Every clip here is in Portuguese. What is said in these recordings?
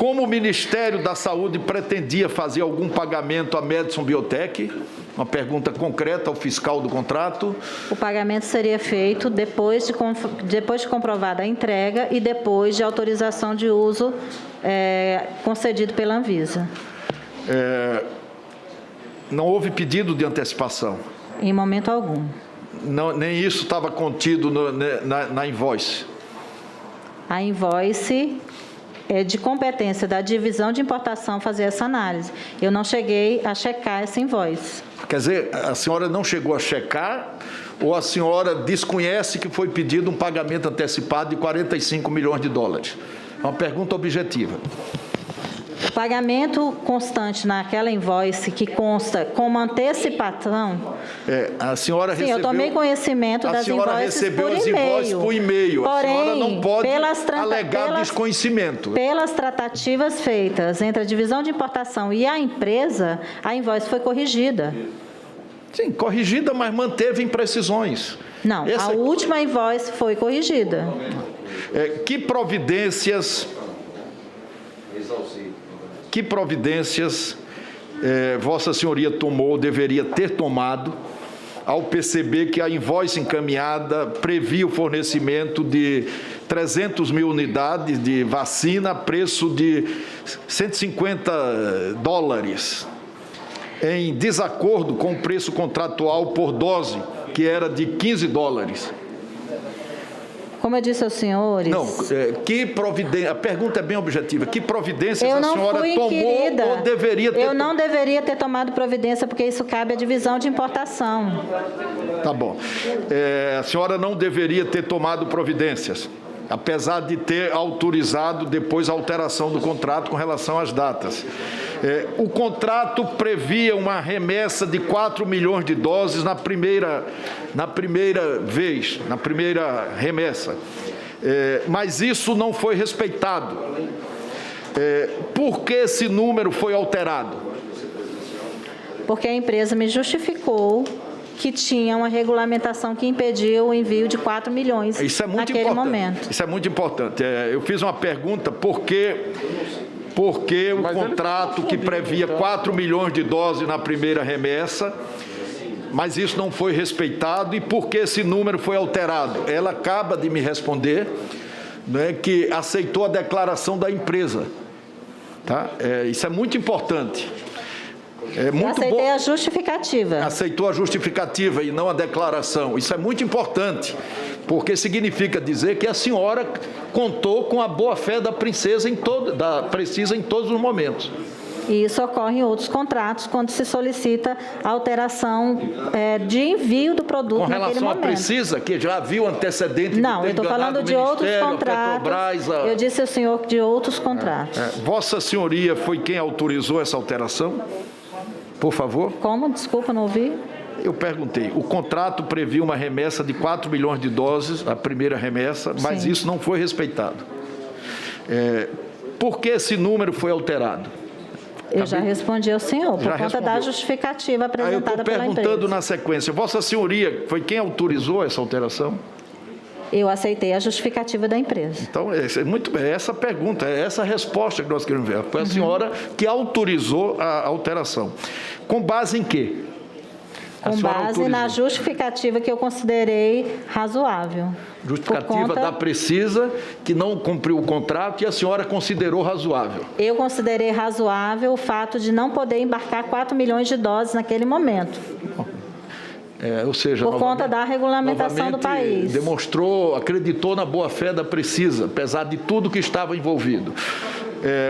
como o Ministério da Saúde pretendia fazer algum pagamento à Medison Biotech? Uma pergunta concreta ao fiscal do contrato. O pagamento seria feito depois de comprovada a entrega e depois de autorização de uso concedido pela Anvisa. Não houve pedido de antecipação? Em momento algum. Não, nem isso estava contido na invoice? A invoice é de competência da divisão de importação fazer essa análise. Eu não cheguei a checar essa invoice. Quer dizer, a senhora não chegou a checar ou a senhora desconhece que foi pedido um pagamento antecipado de 45 milhões de dólares? É uma pergunta objetiva. O pagamento constante naquela invoice que consta como antecipação... a senhora recebeu... Sim, eu tomei conhecimento das invoices por e-mail. A senhora recebeu as invoices por e-mail. A senhora não pode alegar desconhecimento. Pelas tratativas feitas entre a divisão de importação e a empresa, a invoice foi corrigida. Sim, corrigida, mas manteve imprecisões. Não, a última invoice foi corrigida. Que providências Vossa Senhoria tomou, deveria ter tomado, ao perceber que a invoice encaminhada previa o fornecimento de 300 mil unidades de vacina a preço de 150 dólares, em desacordo com o preço contratual por dose, que era de 15 dólares? Como eu disse aos senhores... Não, que providência... A pergunta é bem objetiva. Que providências a senhora tomou ou deveria ter... Eu não deveria ter tomado providência, porque isso cabe à divisão de importação. Tá bom. A senhora não deveria ter tomado providências, apesar de ter autorizado depois a alteração do contrato com relação às datas. O contrato previa uma remessa de 4 milhões de doses na primeira remessa, mas isso não foi respeitado. Por que esse número foi alterado? Porque a empresa me justificou que tinha uma regulamentação que impediu o envio de 4 milhões naquele momento. Isso é muito importante. Eu fiz uma pergunta, por que o contrato que previa 4 milhões de doses na primeira remessa, mas isso não foi respeitado, e por que esse número foi alterado? Ela acaba de me responder, né, que aceitou a declaração da empresa. Tá? Isso é muito importante. Eu aceitei a justificativa. Aceitou a justificativa e não a declaração. Isso é muito importante, porque significa dizer que a senhora contou com a boa-fé da Precisa em todos os momentos. E isso ocorre em outros contratos, quando se solicita a alteração de envio do produto naquele momento. Com relação à Precisa, que já havia antecedente... Não, eu estou falando de outros contratos. Eu disse ao senhor de outros contratos. Vossa Senhoria foi quem autorizou essa alteração? Por favor. Como? Desculpa, não ouvi. Eu perguntei. O contrato previa uma remessa de 4 milhões de doses, a primeira remessa, mas isso não foi respeitado. Por que esse número foi alterado? Eu já respondi ao senhor, por conta da justificativa apresentada pela empresa. Eu estou perguntando na sequência. Vossa Senhoria foi quem autorizou essa alteração? Eu aceitei a justificativa da empresa. Então, muito bem, essa pergunta, essa a resposta que nós queremos ver. Foi a senhora que autorizou a alteração. Com base em quê? Com base na justificativa que eu considerei razoável. Justificativa da Precisa, que não cumpriu o contrato, e a senhora considerou razoável? Eu considerei razoável o fato de não poder embarcar 4 milhões de doses naquele momento. Ou seja, por conta da regulamentação do país. Acreditou na boa-fé da Precisa, apesar de tudo que estava envolvido.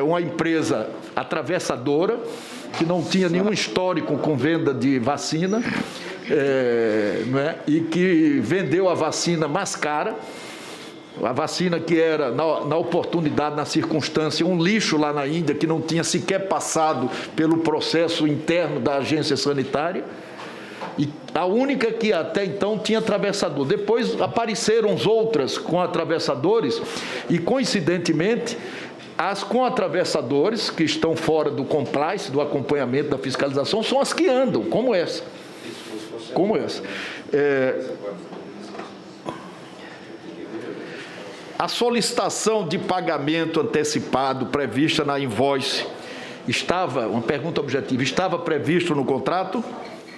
Uma empresa atravessadora, que não tinha nenhum histórico com venda de vacina, e que vendeu a vacina mais cara, a vacina que era, na oportunidade, na circunstância, um lixo lá na Índia, que não tinha sequer passado pelo processo interno da agência sanitária, e a única que até então tinha atravessador. Depois apareceram as outras com atravessadores e, coincidentemente, as com atravessadores, que estão fora do compliance, do acompanhamento, da fiscalização, são as que andam, como essa. A solicitação de pagamento antecipado prevista na invoice estava, uma pergunta objetiva, estava previsto no contrato?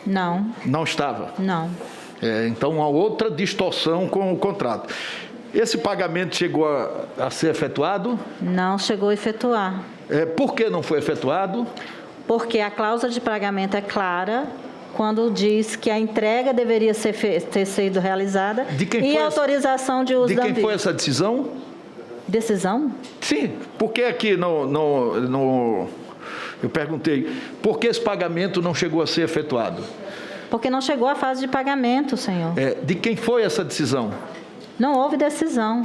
Não. Não estava? Não. Então, uma outra distorção com o contrato. Esse pagamento chegou a ser efetuado? Não chegou a efetuar. Por que não foi efetuado? Porque a cláusula de pagamento é clara quando diz que a entrega deveria ter sido realizada e a autorização de uso da Anvisa. De quem foi essa decisão? Decisão? Sim, porque aqui eu perguntei, por que esse pagamento não chegou a ser efetuado? Porque não chegou à fase de pagamento, senhor. De quem foi essa decisão? Não houve decisão.